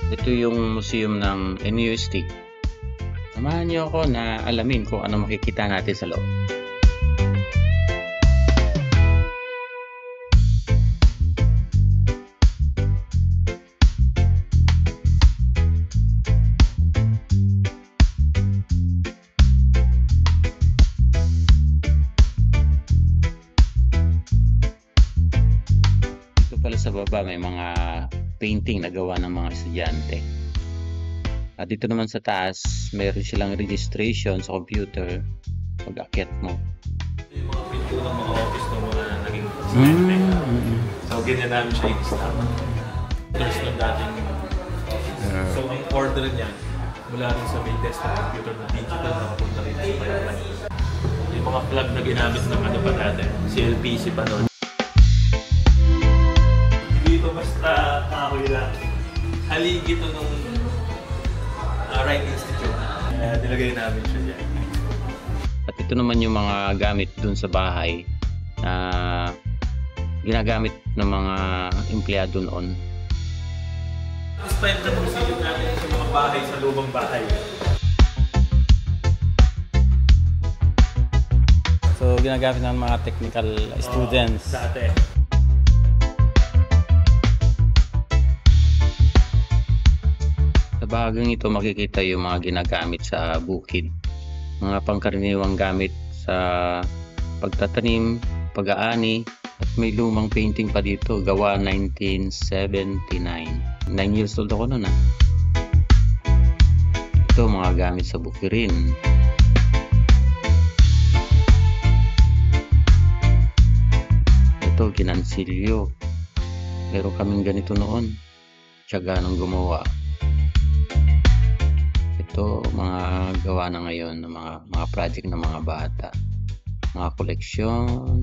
Ito yung museum ng NUST. Samahan niyo ako na alamin kung ano makikita natin sa loob. Dito pala sa baba may mga painting na gawa ng mga estudyante. At dito naman sa taas, mayroon silang registration sa computer pag-akyat mo. Yung mga pinto ng mga office ng mga naging estudyante. So, ganyan namin siya i-stop. There's no dating. So, ang order niya, mula rin sa may desktop computer na digital na kapunta rin sa pipeline. Yung mga plug na ginamit ng ano pa dati, CLPC pa noon. Dito basta kahoy lang. Haligi ito nung Wright Institute. Nilagay namin siya dyan. At ito naman yung mga gamit dun sa bahay na ginagamit ng mga empleyado noon. Spend the museum natin sa mga bahay, sa lubang bahay. So ginagamit ng mga technical students. Dati. Sa bahagang ito makikita yung mga ginagamit sa bukid. Mga pangkaraniwang gamit sa pagtatanim, pag-aani, at may lumang painting pa dito, gawa 1979. 9 years old ako noon. Ito mga gamit sa bukirin. Ito ginansilyo. Meron kaming ganito noon. Tiyaga nang gumawa. Ito mga gawa na ngayon ng mga project ng mga bata. Mga collections.